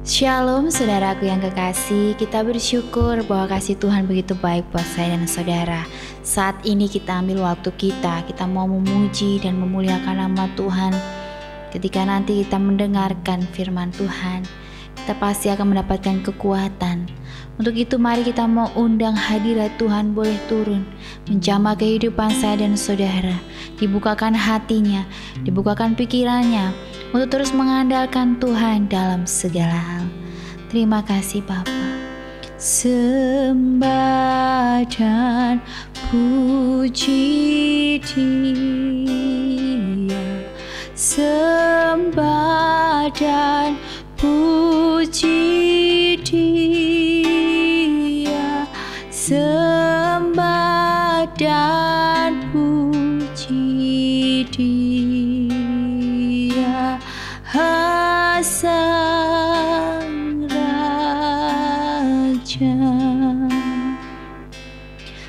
Shalom saudaraku yang kekasih, kita bersyukur bahwa kasih Tuhan begitu baik buat saya dan saudara. Saat ini kita ambil waktu kita mau memuji dan memuliakan nama Tuhan. Ketika nanti kita mendengarkan firman Tuhan, kita pasti akan mendapatkan kekuatan. Untuk itu mari kita mau undang hadirat Tuhan boleh turun, menjamah kehidupan saya dan saudara. Dibukakan hatinya, dibukakan pikirannya, untuk terus mengandalkan Tuhan dalam segala hal. Terima kasih Bapa. Sembah dan puji Dia, sembah dan puji Dia, sembah dan puji Dia, Sang Raja.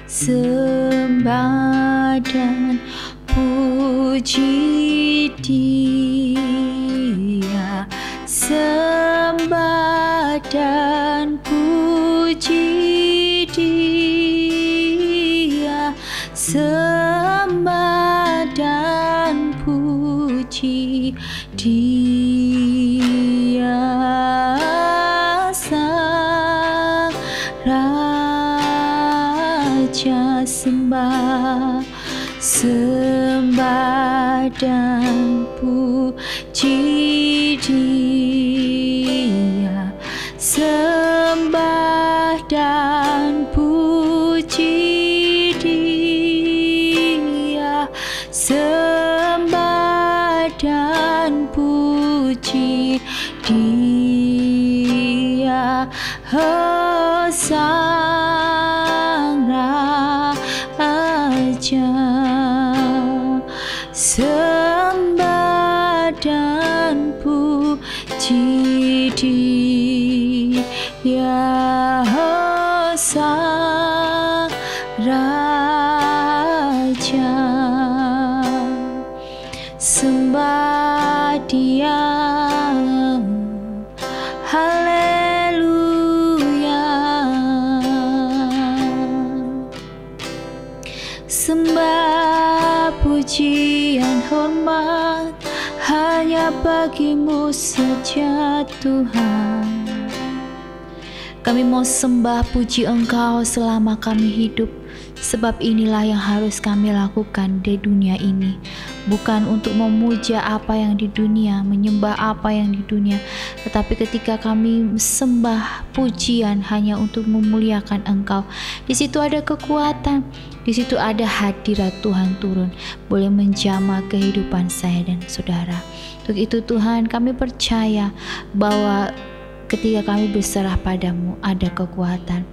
Sembah dan puji Dia, sembah dan puji Dia, sembah dan puji Dia, Sang Raja. Sembah dan puji Dia, sembah dan puji Dia, sembah dan puji Dia, Sang Raja. Sembah dan puji Dia, Sang Raja. Sembah Dia, haleluya. Sembah pujian hormat hanya bagimu saja Tuhan. Kami mau sembah puji Engkau selama kami hidup, sebab inilah yang harus kami lakukan di dunia ini. Bukan untuk memuja apa yang di dunia, menyembah apa yang di dunia, tetapi ketika kami sembah pujian hanya untuk memuliakan Engkau, di situ ada kekuatan, di situ ada hadirat Tuhan turun, boleh menjamah kehidupan saya dan saudara. Untuk itu Tuhan, kami percaya bahwa ketika kami berserah padamu ada kekuatan.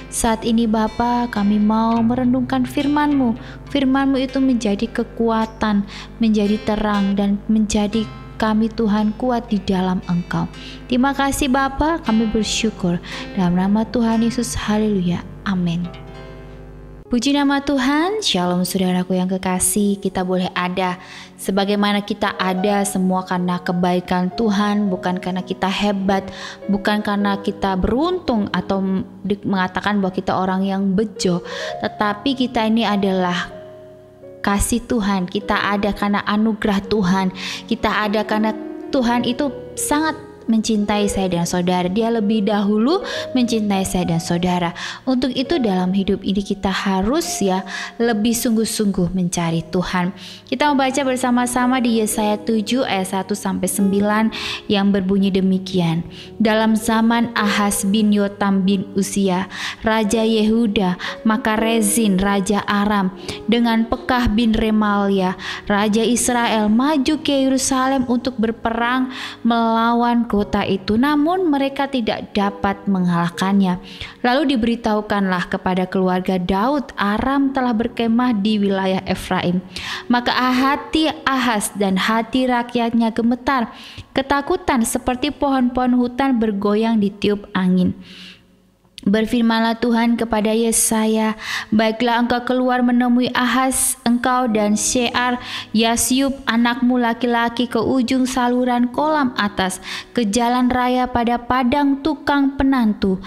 Saat ini Bapa, kami mau merenungkan firman-Mu. Firman-Mu itu menjadi kekuatan, menjadi terang, dan menjadi kami Tuhan kuat di dalam Engkau. Terima kasih Bapa, kami bersyukur. Dalam nama Tuhan Yesus, haleluya, amin. Puji nama Tuhan. Shalom saudaraku yang kekasih, kita boleh ada sebagaimana kita ada semua karena kebaikan Tuhan, bukan karena kita hebat, bukan karena kita beruntung atau mengatakan bahwa kita orang yang bejo, tetapi kita ini adalah kasih Tuhan. Kita ada karena anugerah Tuhan, kita ada karena Tuhan itu sangat mencintai saya dan saudara. Dia lebih dahulu mencintai saya dan saudara. Untuk itu dalam hidup ini kita harus lebih sungguh-sungguh mencari Tuhan. Kita membaca bersama-sama di Yesaya 7 ayat 1-9 yang berbunyi demikian. Dalam zaman Ahaz bin Yotam bin Uzia, Raja Yehuda, maka Rezin Raja Aram dengan Pekah bin Remalia, Raja Israel maju ke Yerusalem untuk berperang melawan kota itu, namun mereka tidak dapat mengalahkannya. Lalu diberitahukanlah kepada keluarga Daud, Aram telah berkemah di wilayah Efraim. Maka hati Ahaz dan hati rakyatnya gemetar, ketakutan seperti pohon-pohon hutan bergoyang ditiup angin. Berfirmanlah Tuhan kepada Yesaya, baiklah engkau keluar menemui Ahaz, engkau dan Shear Yasyub anakmu laki-laki ke ujung saluran kolam atas, ke jalan raya pada padang tukang penantu.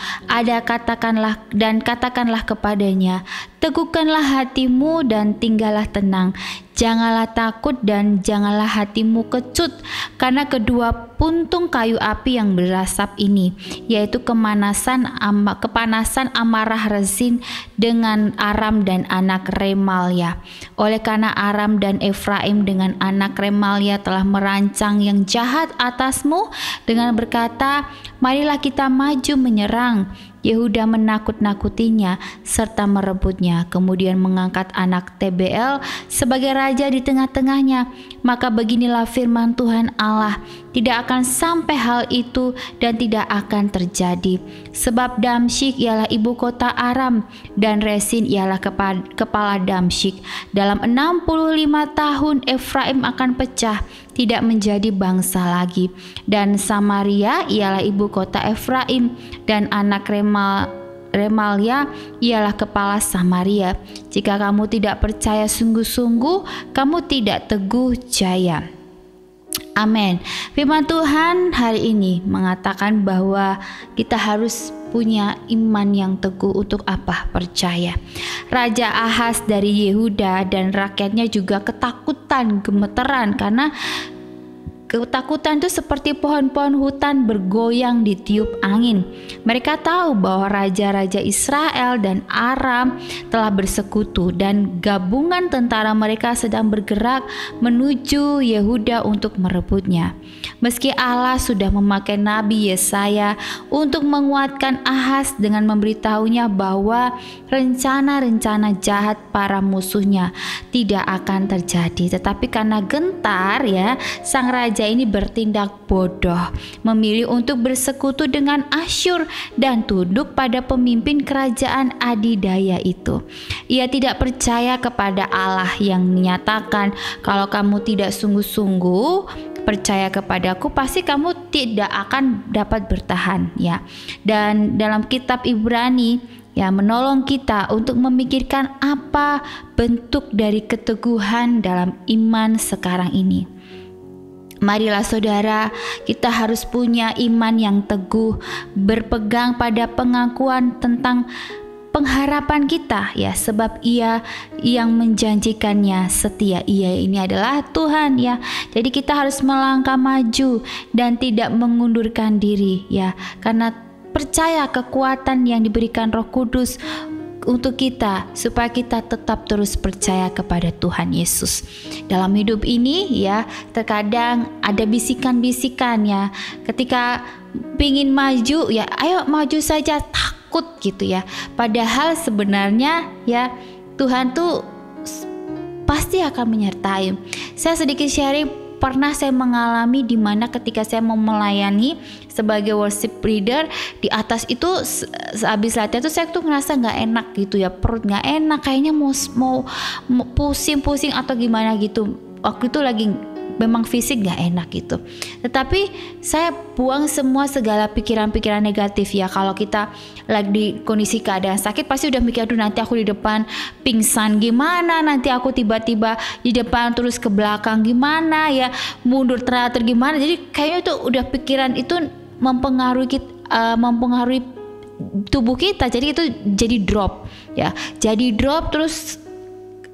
Katakanlah kepadanya, teguhkanlah hatimu dan tinggallah tenang. Janganlah takut dan janganlah hatimu kecut karena kedua puntung kayu api yang berasap ini, yaitu kepanasan amarah Rezin dengan Aram dan anak Remalia. Oleh karena Aram dan Efraim dengan anak Remalia telah merancang yang jahat atasmu dengan berkata, marilah kita maju menyerang. Yehuda menakut-nakutinya serta merebutnya, kemudian mengangkat anak TBL sebagai raja di tengah-tengahnya. Maka beginilah firman Tuhan Allah, tidak akan sampai hal itu dan tidak akan terjadi. Sebab Damsyik ialah ibu kota Aram dan Rezin ialah kepala Damsyik. Dalam 65 tahun Efraim akan pecah, tidak menjadi bangsa lagi. Dan Samaria ialah ibu kota Efraim dan anak Remalia ialah kepala Samaria. Jika kamu tidak percaya sungguh-sungguh, kamu tidak teguh jaya. Amin. Firman Tuhan hari ini mengatakan bahwa kita harus punya iman yang teguh. Untuk apa? Percaya. Raja Ahaz dari Yehuda dan rakyatnya juga ketakutan, gemeteran, karena ketakutan itu seperti pohon-pohon hutan bergoyang ditiup angin. Mereka tahu bahwa raja-raja Israel dan Aram telah bersekutu dan gabungan tentara mereka sedang bergerak menuju Yehuda untuk merebutnya. Meski Allah sudah memakai Nabi Yesaya untuk menguatkan Ahaz dengan memberitahunya bahwa rencana-rencana jahat para musuhnya tidak akan terjadi, tetapi karena gentar sang raja ini bertindak bodoh, memilih untuk bersekutu dengan Asyur dan tunduk pada pemimpin kerajaan adidaya itu. Ia tidak percaya kepada Allah yang menyatakan, kalau kamu tidak sungguh-sungguh percaya kepadaku, pasti kamu tidak akan dapat bertahan Dan dalam kitab Ibrani menolong kita untuk memikirkan apa bentuk dari keteguhan dalam iman sekarang ini. Marilah saudara, kita harus punya iman yang teguh, berpegang pada pengakuan tentang pengharapan kita sebab Ia yang menjanjikannya setia. Ia ini adalah Tuhan Jadi kita harus melangkah maju dan tidak mengundurkan diri karena percaya kekuatan yang diberikan Roh Kudus untuk kita, supaya kita tetap terus percaya kepada Tuhan Yesus. Dalam hidup ini terkadang ada bisikan-bisikan ketika pingin maju ayo maju saja, takut gitu padahal sebenarnya Tuhan tuh pasti akan menyertai. Saya sedikit sharing. Pernah saya mengalami di mana ketika saya mau melayani sebagai worship leader, di atas itu habis latihan tuh saya tuh ngerasa nggak enak gitu perut nggak enak, kayaknya mau pusing-pusing atau gimana gitu. Waktu itu lagi memang fisik gak enak gitu. Tetapi saya buang semua segala pikiran-pikiran negatif kalau kita lagi di kondisi keadaan sakit pasti udah mikir, aduh nanti aku di depan pingsan gimana, nanti aku tiba-tiba di depan terus ke belakang gimana mundur teratur gimana. Jadi kayaknya tuh udah pikiran itu mempengaruhi tubuh kita. Jadi itu jadi drop jadi drop terus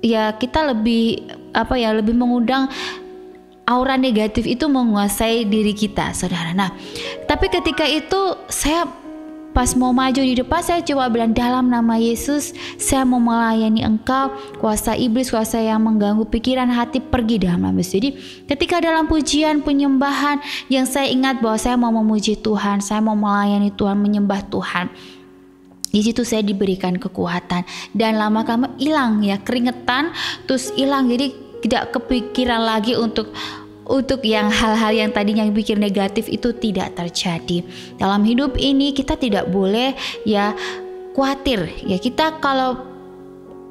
kita lebih lebih mengundang aura negatif itu menguasai diri kita, saudara. Nah, tapi ketika itu saya pas mau maju di depan, saya coba bilang, dalam nama Yesus, saya mau melayani Engkau. Kuasa iblis, kuasa yang mengganggu pikiran hati, pergi dalam nama Yesus. Jadi ketika dalam pujian penyembahan yang saya ingat bahwa saya mau memuji Tuhan, saya mau melayani Tuhan, menyembah Tuhan. Di situ saya diberikan kekuatan dan lama-lama hilang keringetan, terus hilang. Jadi tidak kepikiran lagi untuk yang hal-hal yang tadinya pikir negatif itu tidak terjadi. Dalam hidup ini kita tidak boleh khawatir. Kita kalau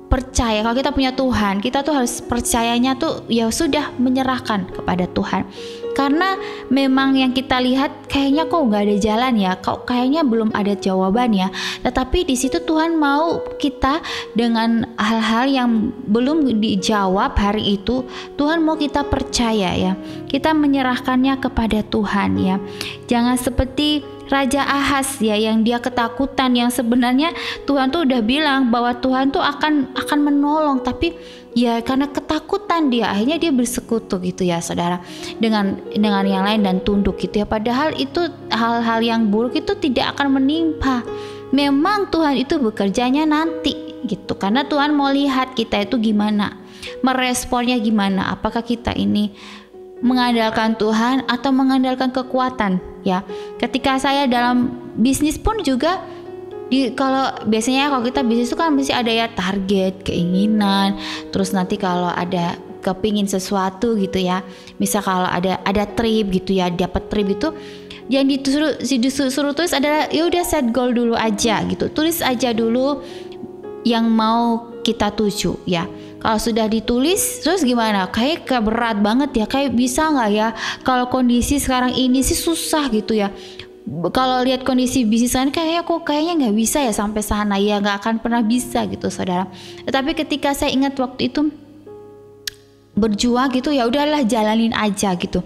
percaya kalau kita punya Tuhan, kita tuh harus percayanya tuh ya sudah menyerahkan kepada Tuhan. Karena memang yang kita lihat kayaknya kok nggak ada jalan ya, kok kayaknya belum ada jawaban ya. Tetapi di situ Tuhan mau kita dengan hal-hal yang belum dijawab hari itu, Tuhan mau kita percaya ya. Kita menyerahkannya kepada Tuhan ya. Jangan seperti Raja Ahaz ya, yang dia ketakutan, yang sebenarnya Tuhan tuh udah bilang bahwa Tuhan tuh akan menolong, tapi ya karena ketakutan dia akhirnya dia bersekutu gitu ya saudara dengan yang lain dan tunduk gitu ya. Padahal itu hal-hal yang buruk itu tidak akan menimpa. Memang Tuhan itu bekerjanya nanti gitu, karena Tuhan mau lihat kita itu gimana, meresponnya gimana, apakah kita ini mengandalkan Tuhan atau mengandalkan kekuatan ya. Ketika saya dalam bisnis pun juga kalau biasanya kalau kita bisnis itu kan mesti ada ya target, keinginan, terus nanti kalau ada kepingin sesuatu gitu ya, misal kalau ada trip gitu ya, dapat trip itu yang disuruh tulis adalah ya udah set goal dulu aja gitu, tulis aja dulu yang mau kita tuju ya. Kalau sudah ditulis terus gimana? Kayak berat banget ya, kayak bisa nggak ya? Kalau kondisi sekarang ini sih susah gitu ya. Kalau lihat kondisi bisnis kan kayaknya nggak bisa ya sampai sana ya, nggak akan pernah bisa gitu saudara. Tetapi ketika saya ingat waktu itu berjuang gitu ya udahlah jalanin aja gitu,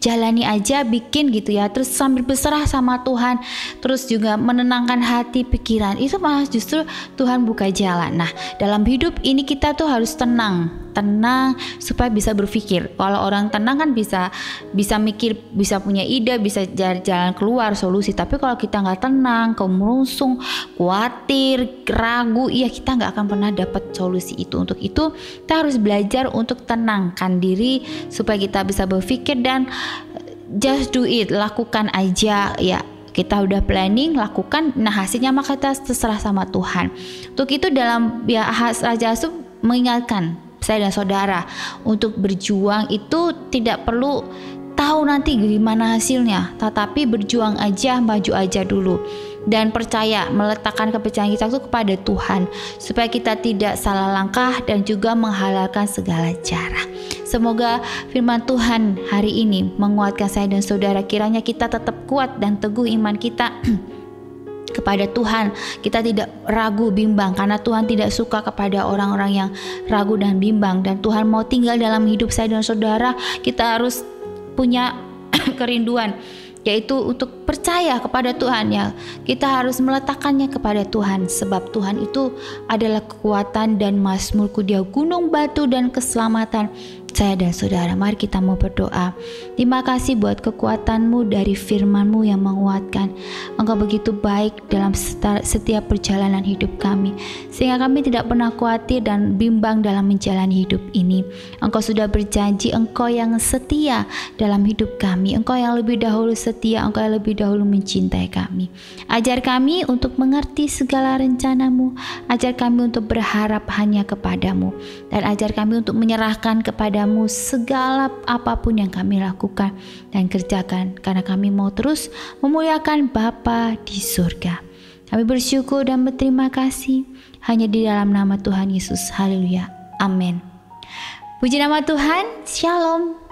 jalani aja, bikin gitu ya, terus sambil berserah sama Tuhan, terus juga menenangkan hati pikiran, itu malah justru Tuhan buka jalan. Nah dalam hidup ini kita tuh harus tenang supaya bisa berpikir. Kalau orang tenang kan bisa mikir, bisa punya ide, bisa jalan keluar solusi. Tapi kalau kita nggak tenang, kemerungsung, khawatir, ragu, ya kita nggak akan pernah dapat solusi itu. Untuk itu kita harus belajar untuk tenangkan diri supaya kita bisa berpikir dan just do it, lakukan aja ya. Kita udah planning, lakukan, nah hasilnya maka kita terserah sama Tuhan. Untuk itu dalam ya Raja Ahaz mengingatkan saya dan saudara untuk berjuang itu tidak perlu tahu nanti gimana hasilnya, tetapi berjuang aja, maju aja dulu dan percaya, meletakkan kepercayaan kita itu kepada Tuhan supaya kita tidak salah langkah dan juga menghalalkan segala cara. Semoga firman Tuhan hari ini menguatkan saya dan saudara, kiranya kita tetap kuat dan teguh iman kita kepada Tuhan. Kita tidak ragu bimbang, karena Tuhan tidak suka kepada orang-orang yang ragu dan bimbang, dan Tuhan mau tinggal dalam hidup saya dan saudara. Kita harus punya kerinduan, yaitu untuk percaya kepada Tuhan ya. Kita harus meletakkannya kepada Tuhan, sebab Tuhan itu adalah kekuatan dan mazmurku, Dia gunung batu dan keselamatan saya dan saudara. Mari kita mau berdoa. Terima kasih buat kekuatan-Mu dari firman-Mu yang menguatkan. Engkau begitu baik dalam setiap perjalanan hidup kami, sehingga kami tidak pernah khawatir dan bimbang dalam menjalani hidup ini. Engkau sudah berjanji, Engkau yang setia dalam hidup kami. Engkau yang lebih dahulu setia, Engkau yang lebih dahulu mencintai kami. Ajar kami untuk mengerti segala rencana-Mu. Ajar kami untuk berharap hanya kepada-Mu, dan ajar kami untuk menyerahkan kepada-Mu segala apapun yang kami lakukan dan kerjakan, karena kami mau terus memuliakan Bapa di surga. Kami bersyukur dan berterima kasih hanya di dalam nama Tuhan Yesus. Haleluya. Amin. Puji nama Tuhan. Shalom.